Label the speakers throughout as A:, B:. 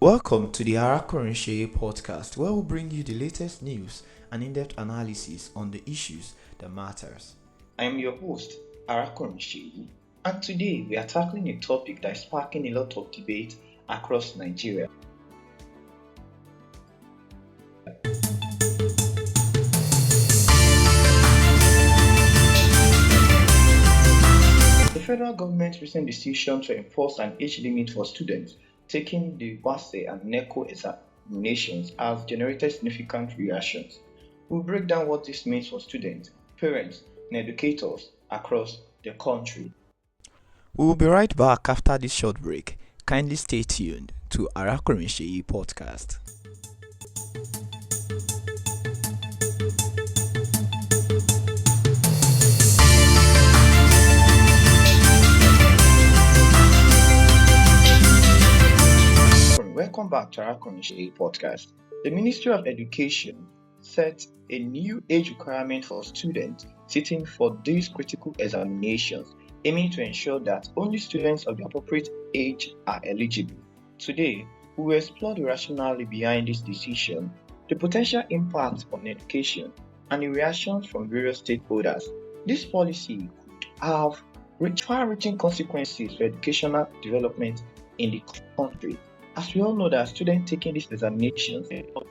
A: Welcome to the Arakurenche podcast, where we bring you the latest news and in-depth analysis on the issues that matters.
B: I am your host, Arakurenche, and today we are tackling a topic that is sparking a lot of debate across Nigeria. The federal government's recent decision to enforce an age limit for students taking the WASE and NECO examinations has generated significant reactions. We'll break down what this means for students, parents, and educators across the country.
A: We will be right back after this short break. Kindly stay tuned to Arakurenche podcast.
B: Welcome back to our Changethe podcast. The Ministry of Education set a new age requirement for students sitting for these critical examinations, aiming to ensure that only students of the appropriate age are eligible. Today, we will explore the rationale behind this decision, the potential impact on education, and the reactions from various stakeholders. This policy could have far-reaching consequences for educational development in the country. As we all know that students taking these examinations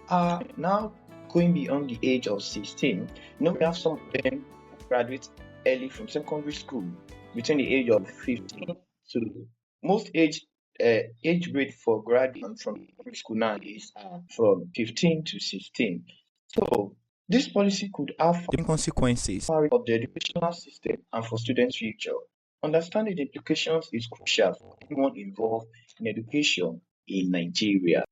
B: are now going beyond the age of 16. We have some of them who graduate early from secondary school between the age of 15 to most age grade for graduating from secondary school now is from 15 to 16. So this policy could have
A: consequences
B: of the educational system and for students' future. Understanding the implications is crucial for anyone involved in education in Nigeria.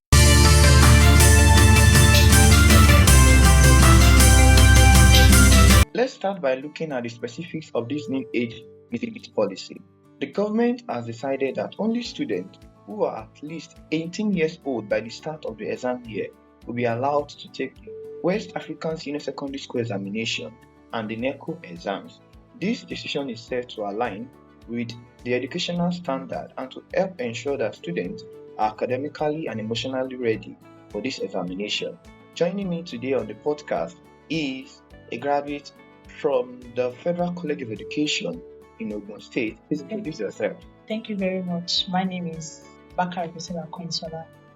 B: Let's start by looking at the specifics of this new age limit policy. The government has decided that only students who are at least 18 years old by the start of the exam year will be allowed to take the West African Senior Secondary School examination and the NECO exams. This decision is set to align with the educational standard and to help ensure that students are academically and emotionally ready for this examination. Joining me today on the podcast is a graduate from the Federal College of Education in Ogun State. Please introduce yourself.
C: Thank you very much. My name is Bakare Priscilla.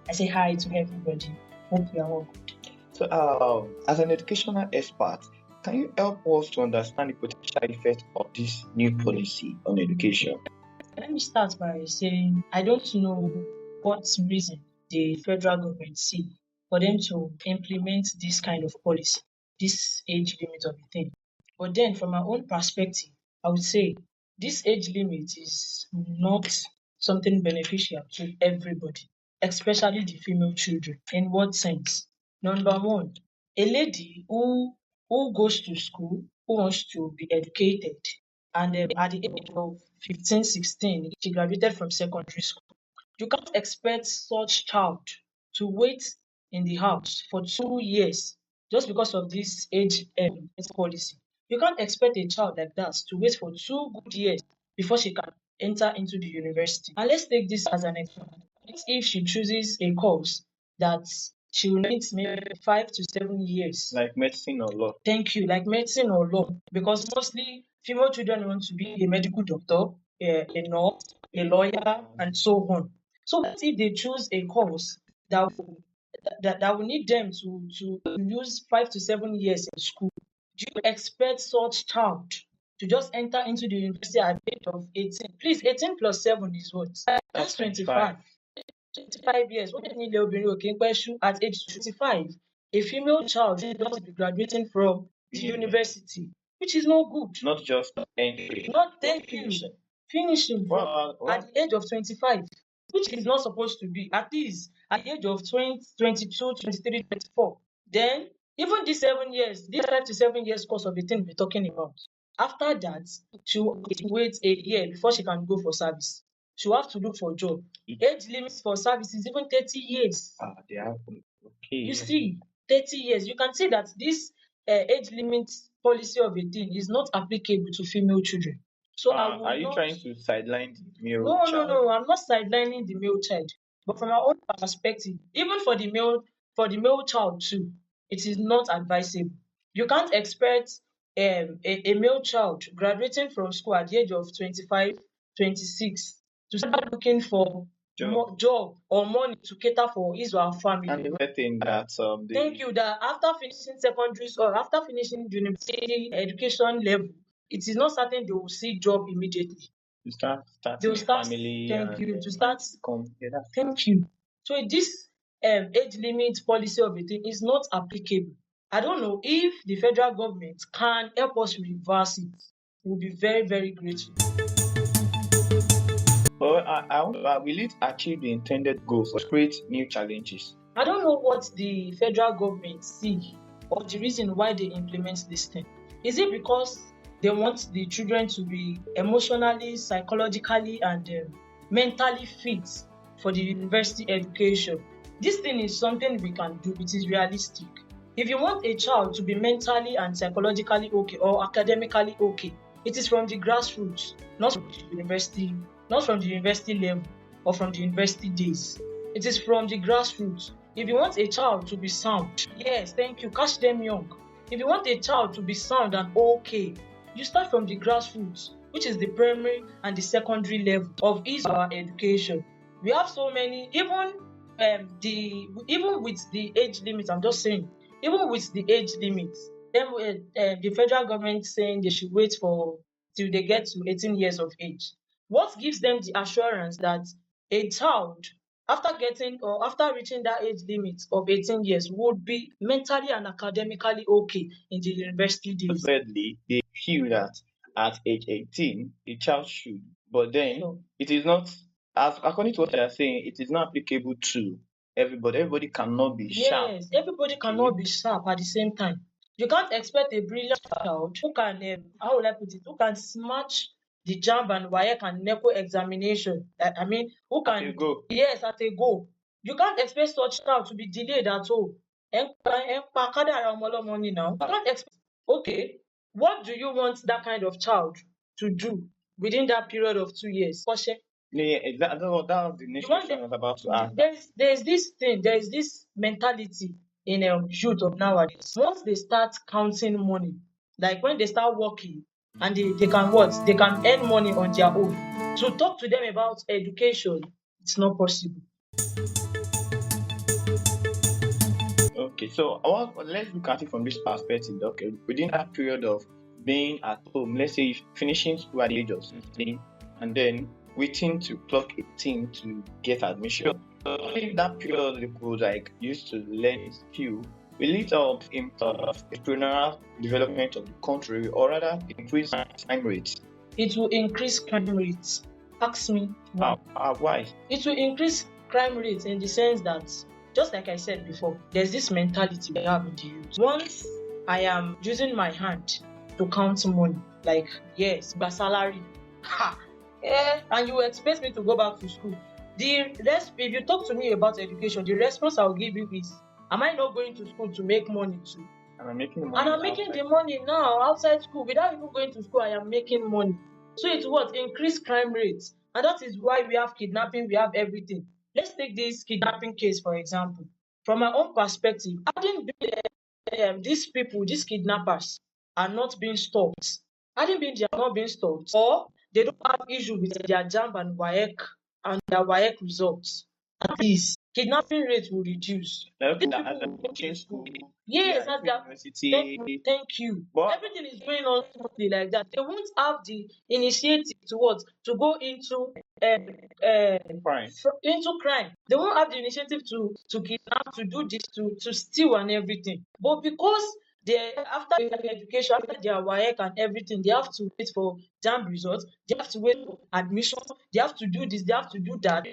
C: I say hi to everybody. Hope you are all good.
B: So, as an educational expert, can you help us to understand the potential effect of this new policy on education?
C: Let me start by saying I don't know what reason the federal government see for them to implement this kind of policy, this age limit of a thing. But then from my own perspective, I would say this age limit is not something beneficial to everybody, especially the female children. In what sense? Number one, a lady who goes to school, who wants to be educated, and at the age of 15, 16, she graduated from secondary school. You can't expect such child to wait in the house for 2 years just because of this age policy. You can't expect a child like that to wait for 2 good years before she can enter into the university. And let's take this as an example. If she chooses a course that she will need maybe 5 to 7 years.
B: Like medicine or law.
C: Thank you, like medicine or law. Because mostly female children want to be a medical doctor, a nurse, a lawyer, and so on. So what if they choose a course that will need them to use 5 to 7 years in school? Do you expect such child to just enter into the university at the age of 18? Please, 18 plus 7 is what? That's 25. 25 years. What at age 25? A female child should just be graduating from the university, which is not good.
B: Not just entry.
C: Not thank you. Finishing at the age of 25, which is not supposed to be, at least at the age of 20, 22, 23, 24. Then, even these 7 years, this 5 to 7 years course of the thing we're talking about, after that, she will wait a year before she can go for service. She will have to look for a job. The age limit for service is even 30 years.
B: They have, okay.
C: You see, 30 years. You can see that this age limit policy of a thing is not applicable to female children. So
B: are you trying to sideline the male child?
C: No, I'm not sidelining the male child. But from our own perspective, even for the male child too, it is not advisable. You can't expect a male child graduating from school at the age of 25, 26 to start looking for job or money to cater for his or her family.
B: And the other thing that
C: Thank you. That after finishing secondary or after finishing university education level, it is not certain they will see job immediately.
B: to start
C: They
B: starting
C: will
B: a
C: start.
B: family
C: Thank
B: and
C: you. To start.
B: come. Yeah, that's
C: Thank you. So this age limit policy of a thing is not applicable. I don't know if the federal government can help us reverse it. We'll be very, very grateful.
B: But will it achieve the intended goals or create new challenges?
C: I don't know what the federal government see or the reason why they implement this thing. Is it because they want the children to be emotionally, psychologically, and mentally fit for the university education? This thing is something we can do. It is realistic. If you want a child to be mentally and psychologically okay or academically okay, it is from the grassroots, not from the university level or from the university days. It is from the grassroots. If you want a child to be sound, yes, thank you, catch them young. If you want a child to be sound and okay, you start from the grassroots, which is the primary and the secondary level of his or her education. We have so many, even with the age limit, I'm just saying, even with the age limit, then the federal government saying they should wait for till they get to 18 years of age. What gives them the assurance that a child after getting or after reaching that age limit of 18 years would be mentally and academically okay in the university days?
B: Thirdly, they feel that at age 18, a child should, but then
C: So,
B: it is not, as according to what they are saying, it is not applicable to everybody. Everybody cannot be sharp.
C: yes, everybody cannot be sharp at the same time. You can't expect a brilliant child who can, how will I put it, who can smash the JAMB and WAEC and NECO examination. I mean, who
B: At a
C: can,
B: go.
C: yes, at a go. You can't expect such child to be delayed at all. Money now. You can't expect, okay, what do you want that kind of child to do within that period of 2 years?
B: Yeah, that was the next
C: You want
B: question I was about to ask.
C: there is this mentality in youth of nowadays. Once they start counting money, like when they start working and they can what? They can earn money on their own. To talk to them about education, it's not possible.
B: Okay, so let's look at it from this perspective. Okay, within that period of being at home, let's say finishing school at the age of 16 and then waiting to clock 18 to get admission. So in that period, they could like used to learn skill. Will it help in entrepreneurial development of the country, or rather increase crime rates?
C: It will increase crime rates. Ask me why.
B: Why?
C: It will increase crime rates in the sense that, just like I said before, there's this mentality we have in the youth. Once I am using my hand to count money, like, yes, by salary, and you expect me to go back to school. If you talk to me about education, the response I'll give you is, am I not going to school to make money too?
B: And I'm making the money.
C: And I'm making the money now outside school. Without even going to school, I am making money. So it's what? Increase crime rates. And that is why we have kidnapping, we have everything. Let's take this kidnapping case, for example. From my own perspective, these kidnappers are not being stopped. Hadn't been they are not being stopped, or they don't have issue with their JAMB and WAEC results, at least kidnapping rate will reduce.
B: Like,
C: These
B: as
C: people
B: I'm
C: will go
B: teaching
C: to school.
B: school,
C: Yes,
B: yeah,
C: as they are.
B: university.
C: Thank you.
B: But
C: Everything is going on smoothly like that. They won't have the initiative to what? To go into
B: fine.
C: into crime. They won't have the initiative to kidnap, to do this, to steal and everything. But because they after their education, after their WAEC and everything, they have to wait for JAMB results, they have to wait for admission, they have to do this, they have to do that.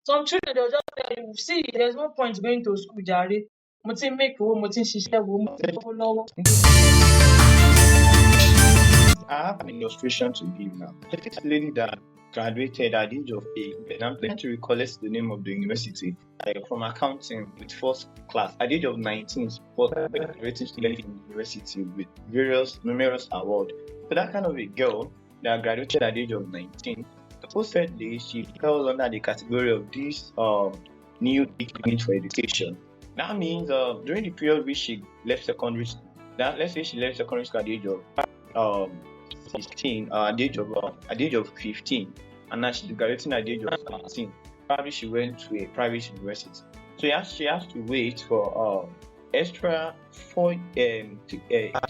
C: Some children they'll just tell you, see, there's no point going to school, Jare. Mo ti ń make owó, mo ti ń ṣiṣẹ́ wo, mo ti ń lówó lọ́wọ́.
B: I have an illustration to give now. This lady that graduated at the age of 8, and I'm trying to recollect the name of the university, from accounting with first class. At the age of 19, she was a graduating student in the university with numerous awards. So that kind of a girl that graduated at the age of 19, supposedly she falls under the category of these new age limit for education. That means during the period which she left secondary school, that let's say she left secondary school at the age of 16, at the age of 15, and now she's graduating at the age of 17. Probably she went to a private university, so she has to wait for extra 3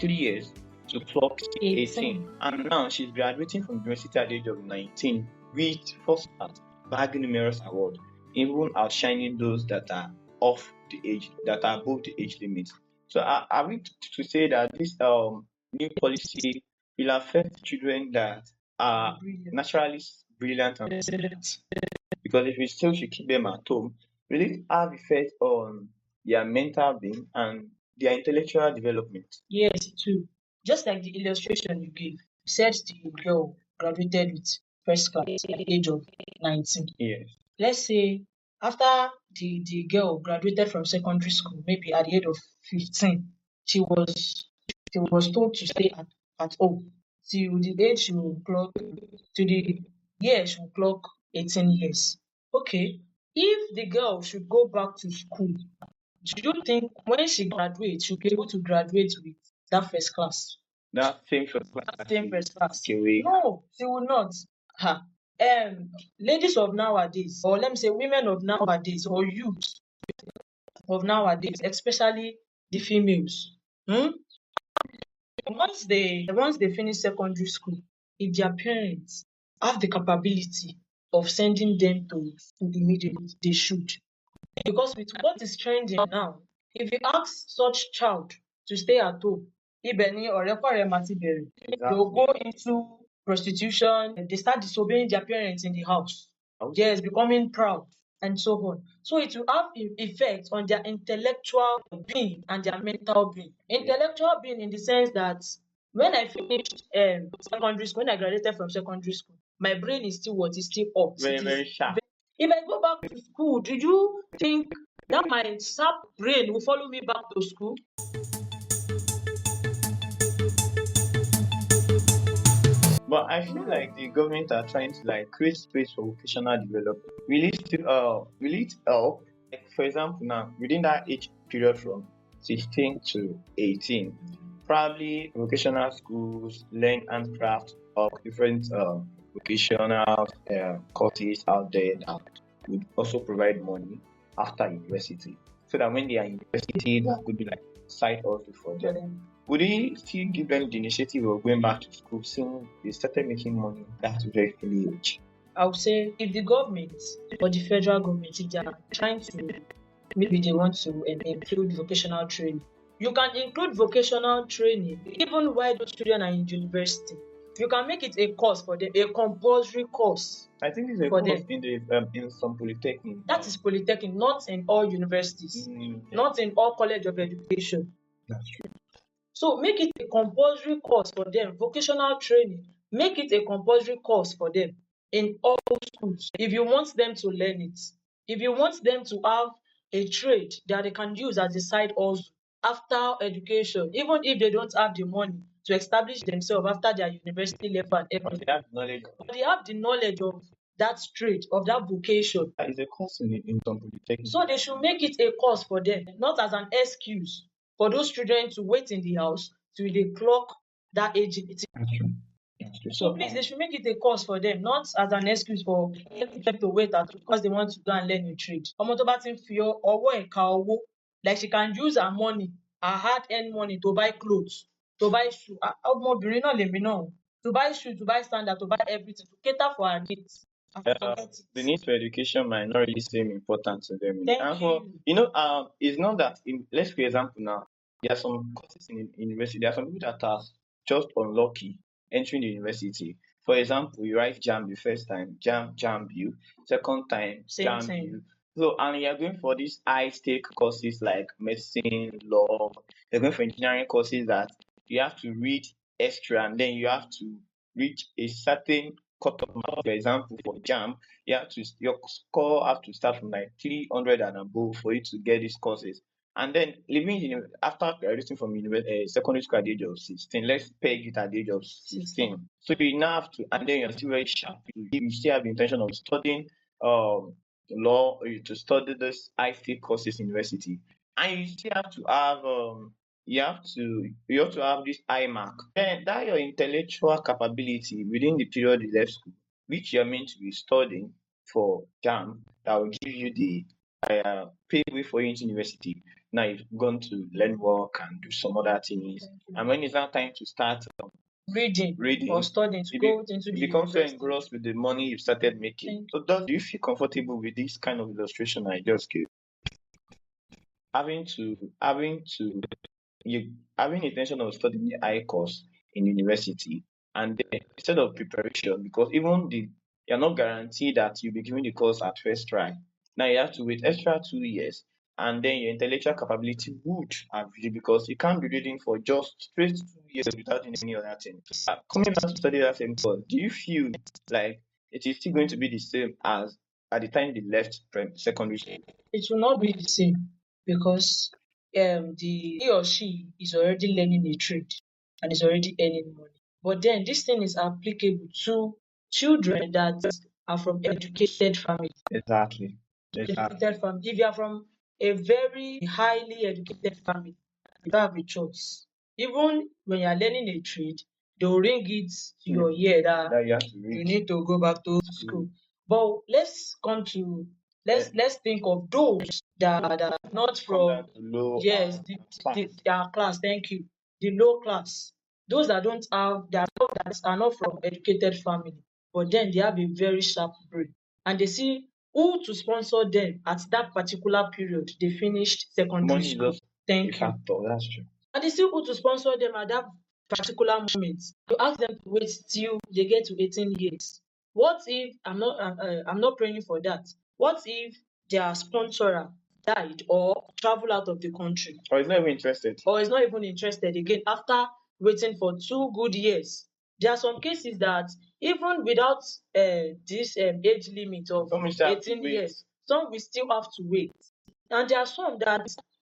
B: years to clock 18. And now she's graduating from university at the age of 19 with first class, bagging numerous awards, even outshining those that are off the age, that are above the age limit. So are we to say that this new policy will affect children that are naturally brilliant and because if we still should keep them at home, will it have effect on their mental being and their intellectual development?
C: Yes, it will. Just like the illustration you gave, you said the girl graduated with first class at the age of 19.
B: Yes.
C: Let's say after the girl graduated from secondary school, maybe at the age of 15, she was told to stay at home till the age she will clock, to the year she will clock 18 years. Okay, if the girl should go back to school, do you think when she graduates, she'll be able to graduate with that first class?
B: That same first class.
C: Same first class.
B: Okay.
C: No, she will not. Ha. Ladies of nowadays, or let me say women of nowadays, or youth of nowadays, especially the females, once they finish secondary school, if their parents have the capability of sending them to school immediately, they should. Because with what is trending now, if you ask such child to stay at home, ibẹ̀ ni ọ̀rẹ́kọ̀rẹ́ máa ti bẹ̀rẹ̀. They will go into prostitution, they start disobeying their parents in the house. Yes, becoming proud and so on. So it will have effect on their intellectual being and their mental being. Intellectual being in the sense that when I finished secondary school, when I graduated from secondary school, my brain is still what is still up.
B: Very sharp.
C: If I go back to school, do you think that my sharp brain will follow me back to school?
B: But I feel like the government are trying to create space for vocational development. Will it help? Like for example, now within that age period from 16 to 18, probably vocational schools learn handcraft or different vocational courses out there that would also provide money after university. So that when they are in university, that could be like side hustle for them. Would he still give them the initiative of going back to school since they started making money at a very early age?
C: I would say if the government or the federal government, if they are trying to, maybe they want to include vocational training, you can include vocational training even while those children are in university. You can make it a course for them, a compulsory course.
B: I think it's a
C: for
B: course
C: them.
B: in some polytechnic.
C: That is polytechnic, not in all universities, not in all college of education.
B: That's true.
C: So make it a compulsory course for them, vocational training. Make it a compulsory course for them in all schools. If you want them to learn it, if you want them to have a trade that they can use as a side hustle after education, even if they don't have the money to establish themselves after their university level and everything,
B: They have knowledge.
C: but they have the knowledge of that trade, of that vocation.
B: It's a course in some polytechnic.
C: So they should make it a course for them, not as an excuse for those children to wait in the house till they clock that age.
B: That's true.
C: So please, they should make it a course for them, not as an excuse for them to wait at because they want to go and learn a trade. Ọmọ tó bá ti ń fi ọwọ́ ẹ̀ ka owó, like she can use her money, her hard-earned money to buy clothes, to buy shoe. Ọmọbìnrin náà lèmi náà, to buy shoe, to buy standard, to buy everything, to cater for her needs.
B: The need for education might not really seem important to them.
C: Thank you.
B: It's not that. Let's for example now, there are some courses in university. There are some people that are just unlucky entering the university. For example, you write JAMB the first time, JAMB you, second time,
C: Same
B: JAMB
C: thing.
B: you. So and you're going for these high-stake courses like medicine, law. You're going for engineering courses that you have to read extra, and then you have to reach a certain cut-off mark. For example, for JAMB, your score have to start from like 300 and above for you to get these courses. And then after graduating from secondary school at the age of 16, let's peg it at the age of 16. So you now have to, and then you're still very sharp. You still have the intention of studying law, to study this IT courses in university, and you still have to have you have to have this high mark. Then that your intellectual capability within the period you left school, which you're meant to be studying for JAM, that will give you the pathway for you into university. Now you've gone to learn work and do some other things, and when it's now time to start
C: Reading or
B: reading,
C: studying to
B: you,
C: go into
B: you
C: the
B: become so
C: university.
B: engrossed with the money you've started making. So, do you feel comfortable with this kind of illustration I just gave? Having to you having intention of studying a high course in university, and then instead of preparation, because even the you're not guaranteed that you'll be given the course at first try. Now you have to wait extra 2 years, and then your intellectual capability would have you, because you can't be reading for just straight 2 years without doing any other thing. Coming back to study that same course, do you feel like it is still going to be the same as at the time they left secondary school?
C: It will not be the same because the he or she is already learning a trade and is already earning money. But then this thing is applicable to children that are from educated families.
B: Exactly. Exactly.
C: Educated family. If you are from a very highly educated family, you don't have a choice. Even when you are learning a trade, they'll ring it to your ear that
B: That you have to
C: you
B: read.
C: need to go back to school. But let's think of those that are not
B: Come down
C: from
B: to low
C: yes
B: class.
C: their class. Thank you, the low class. Those that don't have that are not from educated family, but then they have a very sharp brain and they see who to sponsor them at that particular period they finished secondary
B: Money is
C: school.
B: just a
C: Thank you.
B: factor. That's true.
C: And they still go to sponsor them at that particular moment. You ask them to wait till they get to 18 years. What if I'm not praying for that? What if their sponsorer died or travel out of the country
B: Or is not even interested.
C: or is not even interested again after waiting for 2 good years? There are some cases that even without this age limit of
B: Some will still have to
C: 18
B: wait.
C: years, some will still have to wait. And there are some that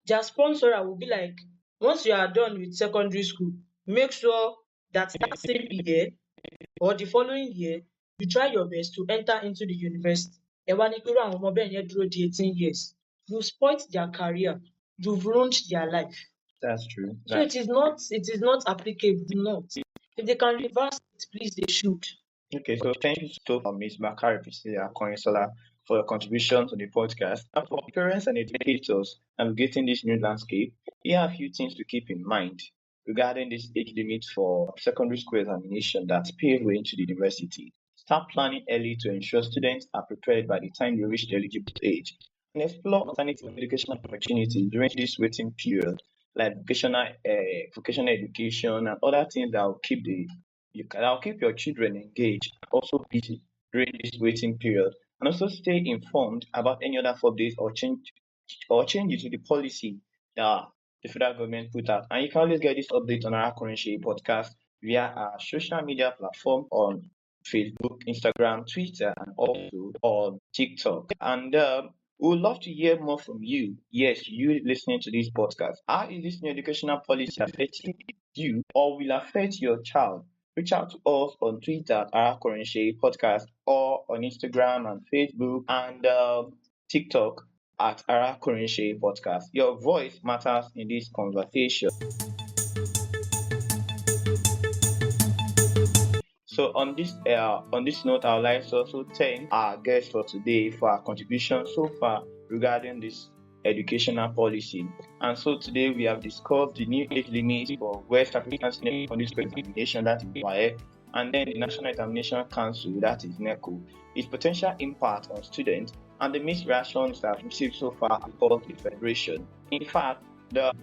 C: their sponsorer will be like, once you are done with secondary school, make sure that that same year or the following year, you try your best to enter into the university. Ẹ wá ní kí irú àwọn ọmọ bẹ́ẹ̀ yẹn dúró di 18 years. You spoilt their career. You've ruined their life.
B: That's true.
C: So it is not applicable. Not. If they can reverse it, please they should.
B: Okay, so thank you so much, Ms. Bakare Priscilla for your contribution to the podcast. And for parents and educators navigating this new landscape, here are a few things to keep in mind regarding this age limit for secondary school examination that pave way into the university. Start planning early to ensure students are prepared by the time they reach the eligible age, and explore alternative educational opportunities during this waiting period, like vocational education and other things that will keep I'll keep your children engaged and also busy during this waiting period, and also stay informed about any other updates or changes to the policy that the federal government put out. And you can always get this update on our current podcast via our social media platform on Facebook, Instagram, Twitter, and also on TikTok. And we would love to hear more from you. Yes, you listening to this podcast. How is this new educational policy affecting you or will affect your child? Reach out to us on Twitter at our current podcast or on Instagram and Facebook and TikTok at our current podcast. Your voice matters in this conversation. So on this note, I would like to also thank our guest for today for our contribution so far regarding this educational policy. And so today we have discussed the new age limit for West African Senior Secondary School Examination, that is WAEC, and then the National Examination Council, that is NECO, its potential impact on students, and the mixed reactions that we've received so far across the federation. In fact, the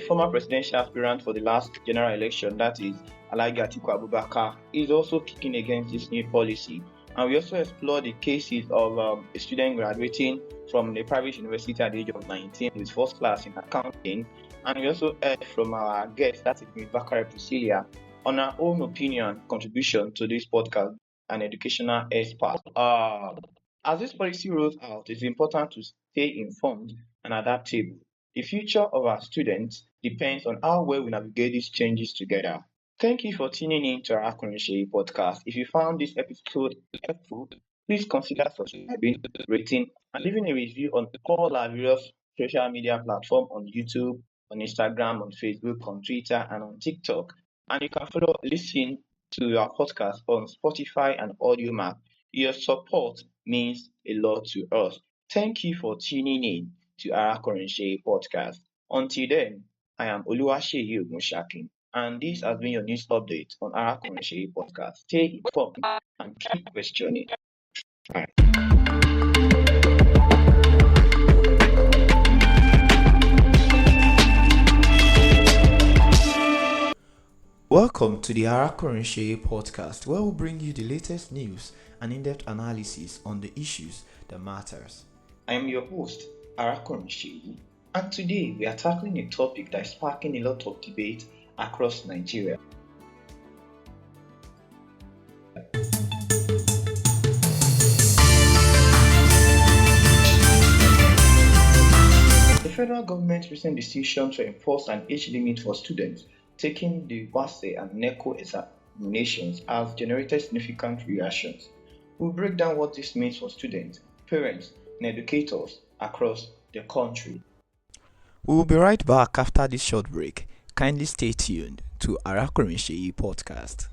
B: former presidential aspirant for the last general election, that is Alhaji Atiku Abubakar, is also kicking against this new policy. And we also explore the cases of a student graduating from a private university at the age of 19 with first class in accounting. And we also heard from our guest, that is Ms. Bakare Priscilla, on her own opinion, contribution to this podcast, an educational expert. As this policy rolls out, it's important to stay informed and adaptable. The future of our students depends on how well we navigate these changes together. Thank you for tuning in to our Akunrishe podcast. If you found this episode helpful, Please consider subscribing, rating, and leaving a review on all our various social media platforms on YouTube, on Instagram, on Facebook, on Twitter, and on TikTok. And you can listen to our podcast on Spotify and AudioMac. Your support means a lot to us. Thank you for tuning in to Arakorinse podcast. Until then, I am Oluwaseyi Ogunshakin, and this has been your news update on Arakorinse podcast. Stay informed and keep questioning.
A: Welcome to the Arakorinse podcast, where we'll bring you the latest news and in-depth analysis on the issues that matters.
B: I am your host, Arakorinse, and today we are tackling a topic that is sparking a lot of debate across Nigeria. The federal government's recent decision to enforce an age limit for students taking the WASE and NECO examinations has generated significant reactions. We'll break down what this means for students, parents, and educators across the country.
A: We will be right back after this short break. Kindly stay tuned to Arakorinse podcast.